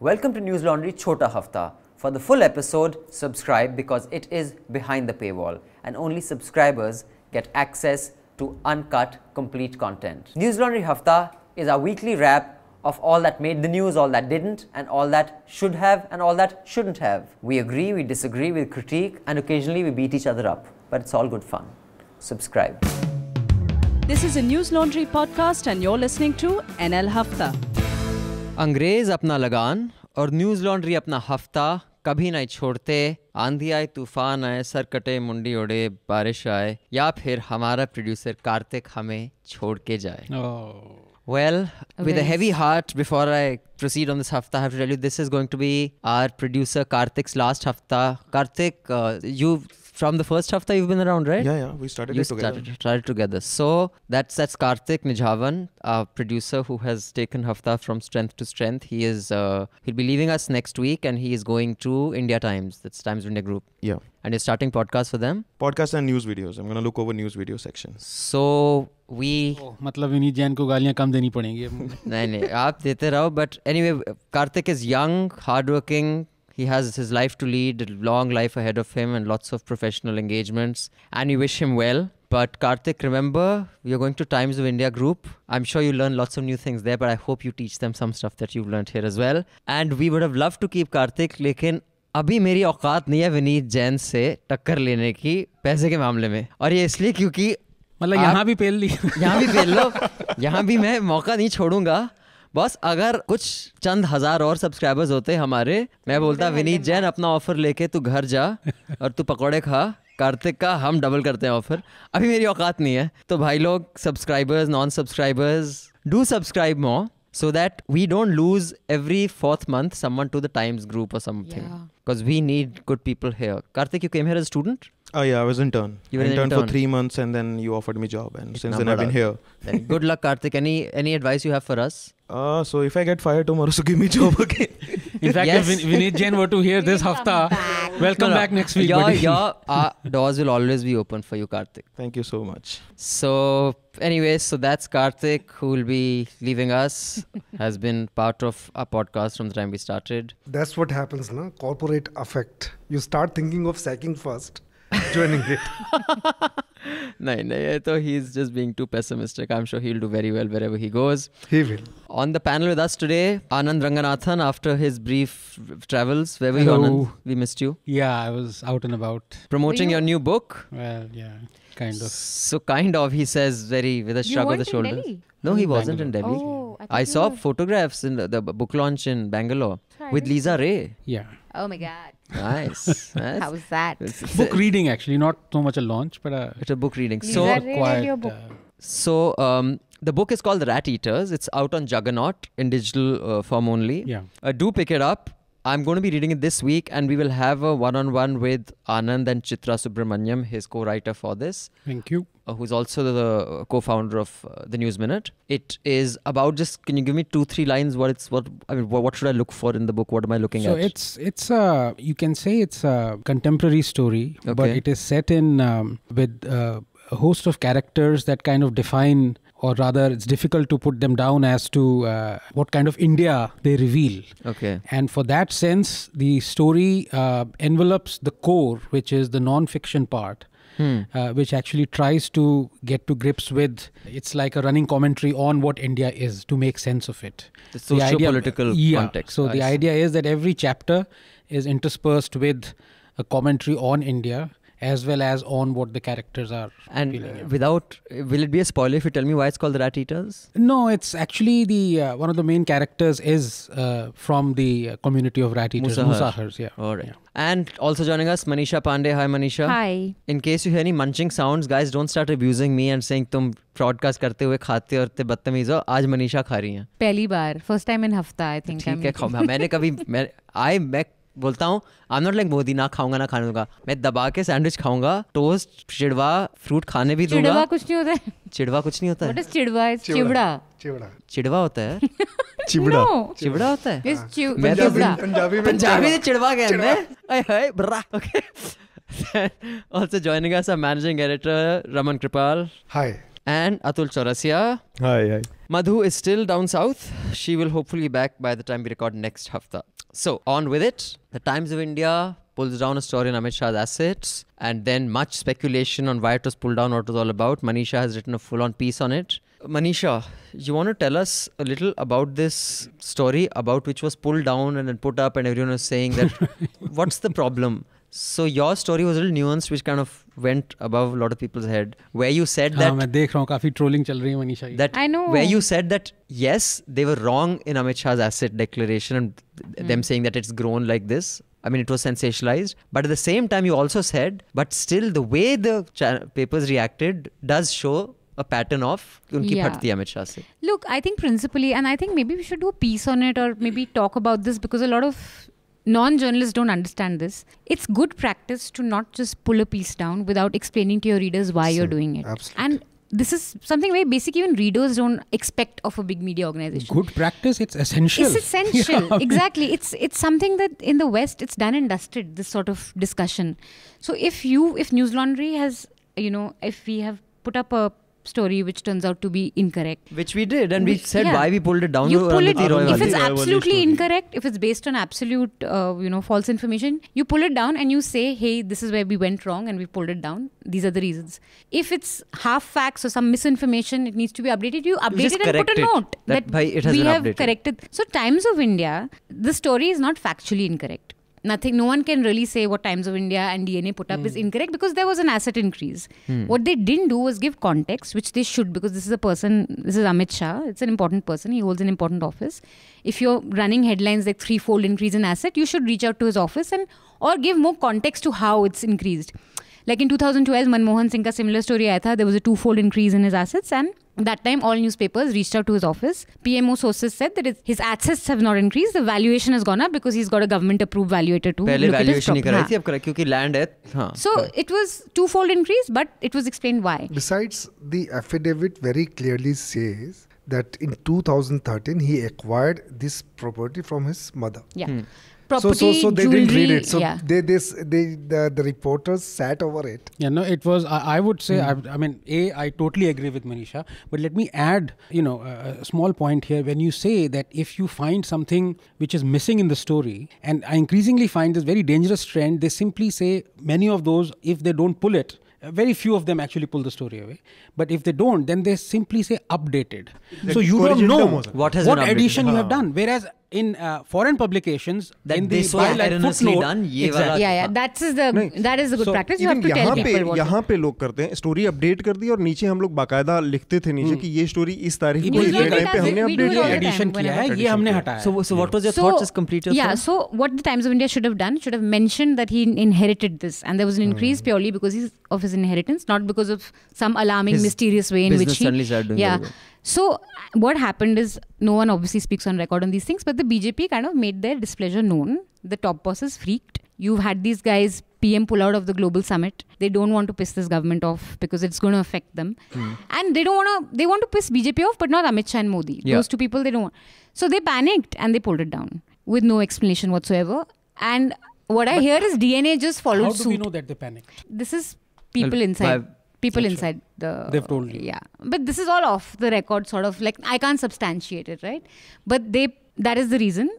Welcome to News Laundry Chhota Hafta. For the full episode, subscribe because it is behind the paywall and only subscribers get access to uncut, complete content. News Laundry Hafta is our weekly wrap of all that made the news, all that didn't, and all that should have and all that shouldn't have. We agree, we disagree, we critique, and occasionally we beat each other up. But it's all good fun. Subscribe. This is a News Laundry podcast and you're listening to NL Hafta. अंग्रेज अपना लगान और news laundry अपना हफ्ता कभी नहीं छोड़ते. आंधी आए, तूफान आए, सर कटे, मुंडी उड़े, बारिश आए, या फिर हमारा प्रोड्यूसर कार्तिक हमें छोड़ के जाए. Well, with a heavy heart, before I proceed on this hafta, I have to tell you this is going to be our producer Kartik's last hafta. Kartik, you from the first hafta you've been around, right? Yeah, we started it together. Started together. So that's Kartik Nijhawan, our producer who has taken hafta from strength to strength. He is he'll be leaving us next week and he is going to India Times. That's Times India Group. Yeah. And you're starting podcast for them? Podcast and news videos. I'm going to look over news video section. So we... मतलब विनीत जैन को गालियाँ कम देनी पड़ेंगी. नहीं, आप देते रहो. But anyway, Kartik is young, hardworking. He has his life to lead, a long life ahead of him and lots of professional engagements. And we wish him well. But Kartik, remember, you're going to Times of India Group. I'm sure you learn lots of new things there, but I hope you teach them some stuff that you've learned here as well. And we would have loved to keep Kartik, लेकिन अभी मेरी औकात नहीं है विनीत जैन से टक्कर लेने की पैसे के मामले में. और ये इसलिए क्योंकि मतलब यहाँ भी पेल ली, यहाँ भी पेल लो, यहाँ भी मैं मौका नहीं छोड़ूंगा. बस अगर कुछ चंद हजार और सब्सक्राइबर्स होते हमारे, मैं बोलता विनीत जैन अपना ऑफर लेके तू घर जा और तू पकौड़े खा. कार्तिक का हम डबल करते हैं ऑफर. अभी मेरी औकात नहीं है. तो भाई लोग, subscribers, non subscribers, do subscribe more so that we don't lose every fourth month someone to the Times group or something. Because we need good people here. Kartik, you came here as a student? Oh yeah, I was intern. You were intern for 3 months and then you offered me job and since then I've been here. Then good luck, Kartik. Any advice you have for us? So if I get fired tomorrow, so give me job again. In fact, Yes. if Vineet Jain were to hear this hafta, welcome back next week. Your doors will always be open for you, Kartik. Thank you so much. So anyway, so that's Kartik who will be leaving us. Has been part of our podcast from the time we started. That's what happens, na? Corporate effect. You start thinking of sacking first, joining it. No, so he's just being too pessimistic. I'm sure he'll do very well wherever he goes. He will. On the panel with us today, Anand Ranganathan, after his brief travels. Where were you, Hello. Anand? We missed you. Yeah, I was out and about. Promoting your new book. Well, yeah, kind of. So kind of, he says, very with a shrug of the shoulders. Delhi? No, he In wasn't in Bangalore. Delhi. Oh, I saw photographs in the book launch in Bangalore with Lisa Ray. Yeah. Oh my God. Nice. How was that? Book reading actually, not so much a launch, but It's a book reading. Lisa So, Ray read your book. the book is called The Rat Eaters. It's out on Juggernaut in digital form only. Yeah. Do pick it up. I'm going to be reading it this week and we will have a one-on-one with Anand and Chitra Subramanyam, his co-writer for this. Thank you. Who's also the co-founder of the News Minute. It is about just, can you give me 2-3 lines? What should I look for in the book? What am I looking So at? it's a, you can say it's a contemporary story, but Okay. it is set in with a host of characters that kind of define, or rather it's difficult to put them down as to what kind of India they reveal. Okay. And for that sense, the story envelopes the core, which is the non-fiction part, which actually tries to get to grips with, it's like a running commentary on what India is to make sense of it. The socio-political context. So the idea is that every chapter is interspersed with a commentary on India, as well as on what the characters are And feeling. will it be a spoiler if you tell me why it's called The Rat Eaters? No, it's actually the one of the main characters is from the community of rat eaters, Musahars. Yeah. All right. Yeah. And also joining us, Manisha Pandey. Hi, Manisha. Hi. In case you hear any munching sounds, guys, don't start abusing me and saying तुम broadcast करते हुए खाते और ते बदतमीज हो. आज मनीषा खा रही हैं. पहली बार. First time in Hafta, I think. ठीक है. मैंने कभी मैं बोलता हूँ I am not like Modi, ना खाऊंगा ना खाने दूंगा. मैं दबा के सैंडविच खाऊंगा, टोस्ट, चिड़वा, फ्रूट खाने भी दूंगा. चिड़वा कुछ नहीं होता है. चिड़वा कुछ नहीं होता है. What is चिड़वा? It's चिवड़ा. चिड़वा होता है. No. चिवड़ा होता है. It's मैं तो चिवड़ा. पंजाबी में चिड़वा कहते हैं. हाय ब्रा. Okay. Also joining us, our managing editor Raman Kripal. Hi. and Atul Chaurasia. Hi. Madhu is still down south. She will hopefully be back by the time we record next Hafta. So, on with it. The Times of India pulls down a story on Amit Shah's assets, and then much speculation on why it was pulled down, what it was all about. Manisha has written a full-on piece on it. Manisha, you want to tell us a little about this story about which was pulled down and then put up, and everyone was saying that what's the problem? So your story was a little nuanced, which kind of went above a lot of people's head, where you said that मैं देख रहा हूँ काफी trolling चल रही है मनीषा की. that I know. where you said that yes, they were wrong in Amit Shah's asset declaration and them saying that it's grown like this. I mean, it was sensationalized. But at the same time, you also said, but still the way the papers reacted does show a pattern of unki phatti Amit Shah se. Look, I think principally, and I think maybe we should do a piece on it or maybe talk about this because a lot of non-journalists don't understand this. It's good practice to not just pull a piece down without explaining to your readers why you're doing it. Absolutely. And this is something very basic even readers don't expect of a big media organization. Good practice, it's essential. It's essential. Exactly. It's something that in the West, it's done and dusted, this sort of discussion. So if News Laundry has, if we have put up a story which turns out to be incorrect. Which we did, and we said why we pulled it down. You pull it, Roy if it's wali. absolutely incorrect, if it's based on absolute, false information, you pull it down and you say, hey, this is where we went wrong and we pulled it down. These are the reasons. If it's half facts or some misinformation, it needs to be updated. You update it and put a note that it has we been have updated. corrected. So Times of India, the story is not factually incorrect. No one can really say what Times of India and DNA put up is incorrect because there was an asset increase. What they didn't do was give context, which they should, because this is Amit Shah. It's an important person. He holds an important office. If you're running headlines like 3-fold increase in asset, you should reach out to his office or give more context to how it's increased. Like in 2012, Manmohan Singh ka similar story aaya tha. There was a 2-fold increase in his assets, and that time all newspapers reached out to his office. PMO sources said that his assets have not increased. The valuation has gone up because he's got a government approved valuator to पहले look at his valuation नहीं कराई property. थी, अब कराई क्योंकि land है. So it was 2-fold increase, but it was explained why. Besides, the affidavit very clearly says that in 2013 he acquired this property from his mother. Yeah. Property, So they jewelry, didn't read it. So yeah. the reporters sat over it. Yeah, no, it was, I would say, I totally agree with Manisha, but let me add, a small point here. When you say that if you find something which is missing in the story, and I increasingly find this very dangerous trend, they simply say many of those, if they don't pull it, very few of them actually pull the story away. But if they don't, then they simply say updated. So you don't know what addition you have done. Whereas in foreign publications, that in they the so byline erroneously footnote, done, ये exactly. Yeah. That is the good So practice. You have to even tell people what. यहाँ पे लोग करते हैं, story update कर दी और नीचे हम लोग बाकायदा लिखते थे नीचे कि ये स्टोरी इस तारीख को इतने टाइम पे हमने we do it all the update edition time, किया है, whenever. ये हमने हटाया. So what was your thoughts? Just complete your thoughts. So what the Times of India should have done, should have mentioned that he inherited this, and there was an increase purely because of his inheritance, not because of some alarming, mysterious way in which he. Suddenly started doing very well. So what happened is, no one obviously speaks on record on these things, but the BJP kind of made their displeasure known. The top bosses freaked. You've had these guys, PM pull out of the global summit. They don't want to piss this government off because it's going to affect them. And they want to piss BJP off, but not Amit Shah and Modi. Yeah. Those two people they don't want. So they panicked and they pulled it down with no explanation whatsoever. And what I hear is DNA just followed How suit. do we know that they panicked? This is people inside. People inside the... They've told you. Yeah. But this is all off the record, sort of like, I can't substantiate it, right? But that is the reason.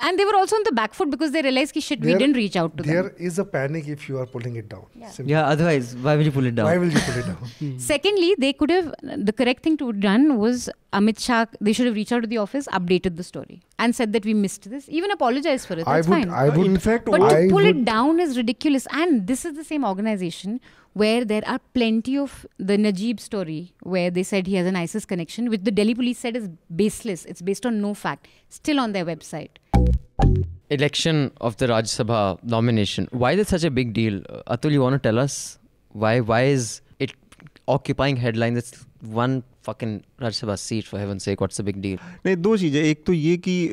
And they were also on the back foot because they realized, we didn't reach out to them. There is a panic if you are pulling it down. Simply. Yeah, otherwise, why will you pull it down? Why will you pull it down? Secondly, they could have, the correct thing to have done was Amit Shah, they should have reached out to the office, updated the story and said that we missed this, even apologized for it. That's fine. in fact, But to pull it down is ridiculous. And this is the same organization where there are plenty of the Najib story where they said he has an ISIS connection, which the Delhi police said is baseless. It's based on no fact. Still on their website. Election of the Rajya Sabha nomination. Why is it such a big deal? Atul, you want to tell us why is it occupying headlines? It's one fucking Rajya Sabha seat, for heaven's sake. What's the big deal? नहीं, दो चीज़ें. एक तो ये कि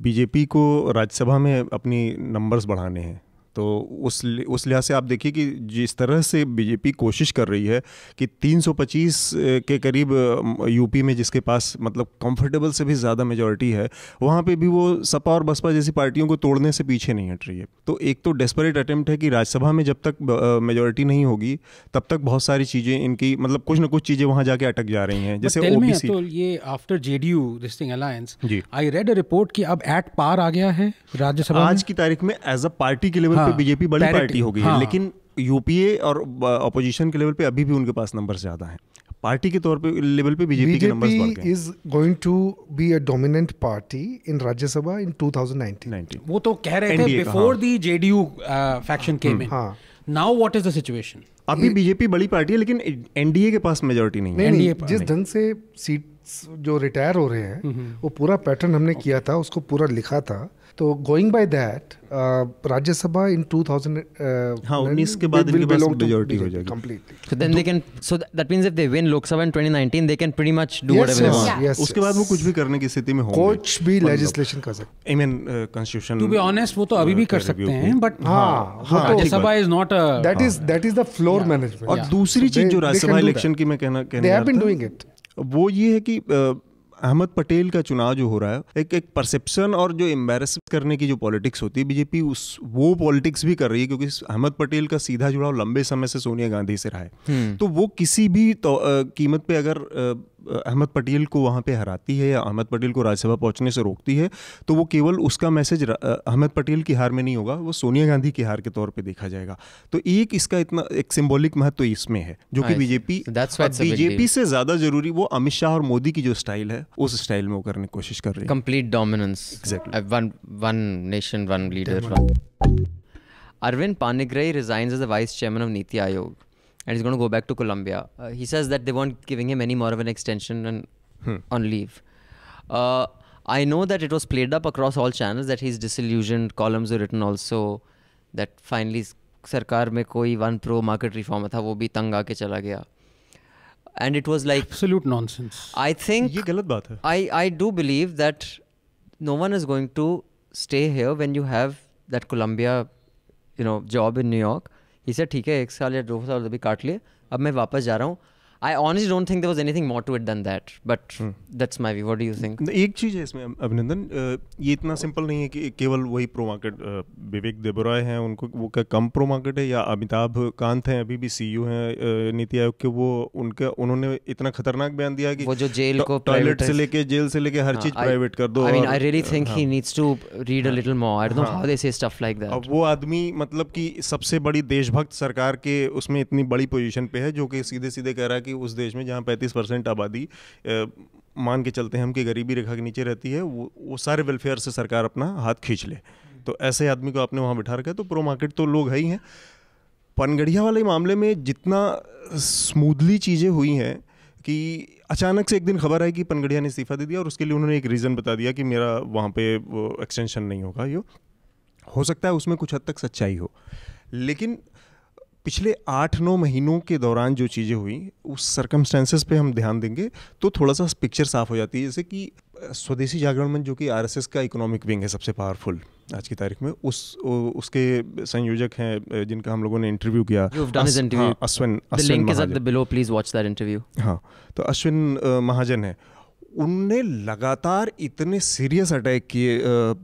BJP को राज्यसभा में अपनी नंबर्स बढ़ाने हैं. तो उस लिहाज से आप देखिए कि जिस तरह से बीजेपी कोशिश कर रही है कि 325 के करीब यूपी में जिसके पास मतलब कंफर्टेबल से भी ज़्यादा मेजॉरिटी है, वहाँ पे भी वो सपा और बसपा जैसी पार्टियों को तोड़ने से पीछे नहीं हट रही है। तो एक तो डेस्परेट अटेम्प्ट है कि राज्यसभा में जब तक मेजॉरिटी नहीं होगी तब तक बहुत सारी चीज़ें इनकी मतलब कुछ ना कुछ चीज़ें वहाँ जाके अटक जा रही हैं। जैसे ओबीसी, तो ये after JDU this thing alliance, जी आई रेड अ रिपोर्ट कि अब एट पार आ गया है राज्यसभा आज की तारीख में एज अ पार्टी के लेवल पे बीजेपी बड़ी पार्टी हो गई है, लेकिन यूपीए और अपोजिशन के लेवल पे अभी भी उनके पास नंबर ज्यादा हैं। पार्टी के तौर पे लेवल पे बीजेपी के नंबर्स बढ़ गए। Is going to be a dominant party in Rajya Sabha in 2019। वो तो कह रहे थे before the JDU faction came in. Now what is the situation? अभी बीजेपी बड़ी पार्टी है लेकिन एनडीए के पास मेजॉरिटी नहीं है। नहीं, जिस ढंग से सीट्स जो रिटायर हो रहे हैं वो पूरा पैटर्न हमने किया था, उसको पूरा लिखा था। तो going by that Rajya Sabha in 2019 के बाद इनके पास मेजॉरिटी हो जाएगी completely. So then they can, so that means if they win Lok Sabha in 2019 they can pretty much do whatever they want. उसके बाद वो कुछ भी करने की स्थिति में होंगे, कुछ भी लेजिस्लेशन कर सकते। I mean constitution, to be honest वो तो अभी भी कर सकते हैं, but Rajya Sabha is not that is the floor management. और दूसरी चीज जो राज्यसभा इलेक्शन की मैं कहना they have been doing it, वो ये है कि अहमद पटेल का चुनाव जो हो रहा है, एक परसेप्शन और जो एम्बैरस करने की जो पॉलिटिक्स होती है, बीजेपी वो पॉलिटिक्स भी कर रही है क्योंकि अहमद पटेल का सीधा जुड़ाव लंबे समय से सोनिया गांधी से रहा है। तो वो किसी भी कीमत पे अगर अहमद पटेल को वहाँ पे हराती है या अहमद पटेल को राज्यसभा पहुँचने से रोकती है तो वो केवल उसका मैसेज अहमद पटेल की हार में नहीं होगा, वो सोनिया गांधी की हार के तौर पे देखा जाएगा। तो एक इसका इतना एक सिंबॉलिक महत्व इसमें है जो कि बीजेपी से ज़्यादा जरूरी वो अमित शाह और मोदी की जो स्टाइल है उस स्टाइल में वो करने की कोशिश कर रही है। Complete dominance. Exactly. One nation, one leader. Arvind Panagariya resigns as the vice chairman of NITI Aayog. And he's going to go back to Colombia. He says that they weren't giving him any more of an extension and on leave. I know that it was played up across all channels that he's disillusioned. Columns were written also that finally सरकार में कोई one pro market reform था वो भी तंग आके चला गया. And it was like absolute nonsense. I think ये गलत बात है. I do believe that no one is going to stay here when you have that Columbia, job in New York. He said ठीक है 1 साल या 2 साल अभी काट लिए, अब मैं वापस जा रहा हूँ. I honestly don't think there was anything more to it than that, but that's my view. What do you think? एक चीज़ है इसमें अभिनंदन, ये इतना सिंपल नहीं है कि केवल वही प्रो मार्केट विवेक देबरॉय हैं उनको वो क्या कम प्रो मार्केट है, या अमिताभ कांत हैं अभी भी सीईओ हैं नीति आयोग के, वो उन्होंने इतना खतरनाक बयान दिया कि वो जो जेल को टॉयलेट से लेके जेल से लेके हर चीज प्राइवेट कर दो. I mean, I really think he needs to read a little more. I don't know how they say stuff like that. अब वो आदमी मतलब कि सबसे बड़ी देशभक्त सरकार के उसमें इतनी बड़ी पोजीशन पे है जो कि सीधे सीधे कह रहा है कि उस देश में जहाँ 35% आबादी मान के चलते हैं हम कि गरीबी रेखा के नीचे रहती है, वो सारे वेलफेयर से सरकार अपना हाथ खींच ले. तो ऐसे आदमी को आपने वहाँ बिठा रखा है. तो प्रो मार्केट तो लोग है ही हैं. पनगढ़िया वाले मामले में जितना स्मूथली चीज़ें हुई हैं कि अचानक से एक दिन खबर आई कि पनगढ़िया ने इस्तीफा दे दिया और उसके लिए उन्होंने एक रीज़न बता दिया कि मेरा वहाँ पे एक्सटेंशन नहीं होगा. ये हो सकता है उसमें कुछ हद तक सच्चाई हो, लेकिन पिछले 8-9 महीनों के दौरान जो चीज़ें हुई उस सर्कमस्टेंसेस पे हम ध्यान देंगे तो थोड़ा सा पिक्चर साफ हो जाती है. जैसे कि स्वदेशी जागरण मंच जो कि आरएसएस का इकोनॉमिक विंग है सबसे पावरफुल आज की तारीख में, उसके संयोजक हैं जिनका हम लोगों ने इंटरव्यू किया. अश्विन हाँ, तो अश्विन महाजन है. उनने लगातार इतने सीरियस अटैक किए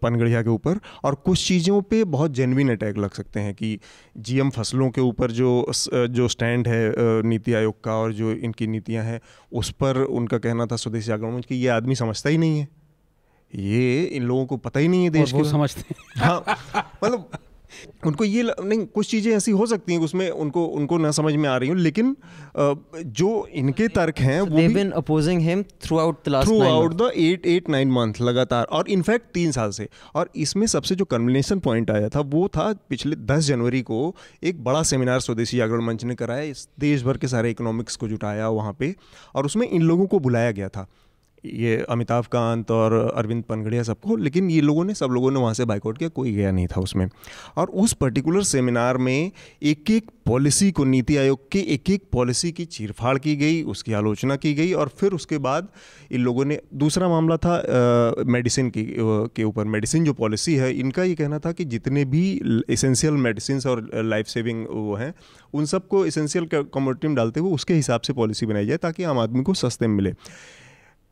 पनगढ़िया के ऊपर, और कुछ चीज़ों पे बहुत जेन्युइन अटैक लग सकते हैं कि जीएम फसलों के ऊपर जो स्टैंड है नीति आयोग का और जो इनकी नीतियां हैं उस पर उनका कहना था स्वदेशी जागरण मंच कि ये आदमी समझता ही नहीं है, ये इन लोगों को पता ही नहीं है देश के. समझते हैं. हाँ, मतलब उनको ये नहीं, कुछ चीज़ें ऐसी हो सकती हैं उसमें उनको ना समझ में आ रही हूँ, लेकिन जो इनके तर्क हैं वो they've been opposing him throughout the last 8-9 month लगातार, और इनफैक्ट 3 साल से. और इसमें सबसे जो कन्विनेशन पॉइंट आया था वो था पिछले 10 जनवरी को एक बड़ा सेमिनार स्वदेशी जागरण मंच ने कराया. इस देश भर के सारे इकोनॉमिक्स को जुटाया वहाँ पे, और उसमें इन लोगों को बुलाया गया था. ये अमिताभ कांत और अरविंद पनगड़िया सबको, लेकिन ये लोगों ने, सब लोगों ने वहाँ से बाइकआउट किया, कोई गया नहीं था उसमें। और उस पर्टिकुलर सेमिनार में एक एक पॉलिसी को, नीति आयोग के एक एक पॉलिसी की चीरफाड़ की गई, उसकी आलोचना की गई। और फिर उसके बाद इन लोगों ने, दूसरा मामला था मेडिसिन के ऊपर। मेडिसिन जो पॉलिसी है, इनका ये कहना था कि जितने भी एसेंशियल मेडिसिन और लाइफ सेविंग वो हैं, उन सबको एसेंशियल कमोडिटी में डालते हुए उसके हिसाब से पॉलिसी बनाई जाए ताकि आम आदमी को सस्ते में मिले।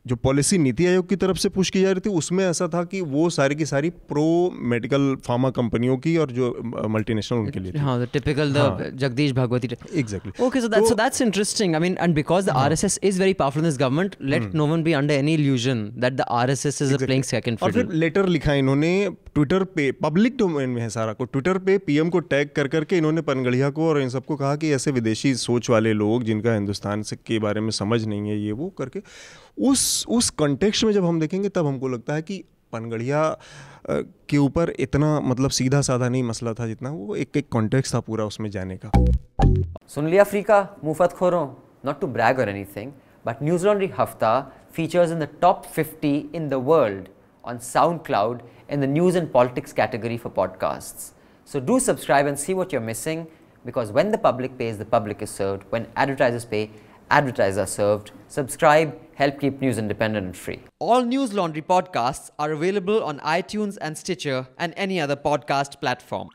जो पॉलिसी नीति आयोग की तरफ से पुश की जा रही थी, उसमें ऐसा था कि वो सारी की सारी प्रो मेडिकल फार्मा कंपनियों की और जो मल्टीनेशनल उनके लिए थी। हाँ, typical the Jagdish Bhagwati. Exactly. Okay, so that's interesting. I mean, and because the RSS is very powerful in this government, let no one be under any illusion that the RSS is playing second और fiddle. फिर letter लिखा इन्होंने Twitter पे, public domain में है सारा को, Twitter पे पीएम को टैग कर करके इन्होंने पनगड़िया को और इन सबको कहा कि ऐसे विदेशी सोच वाले लोग जिनका हिंदुस्तान से के बारे में समझ नहीं है, ये वो करके उस कॉन्टेक्स्ट में जब हम देखेंगे तब हमको लगता है कि पनगड़िया के ऊपर इतना मतलब सीधा साधा नहीं मसला था, जितना वो एक कॉन्टेक्स्ट था पूरा उसमें जाने का। सुन लिया अफ्रीका मुफत खोरों, not to brag or anything, but News Laundry Hafta features in the top 50 in the world on SoundCloud in the news and politics category for podcasts. So do subscribe and see what you're missing, because when the public pays, the public is served. When advertisers pay, advertisers are served. Subscribe, help keep news independent and free. All News Laundry podcasts are available on iTunes and Stitcher and any other podcast platform.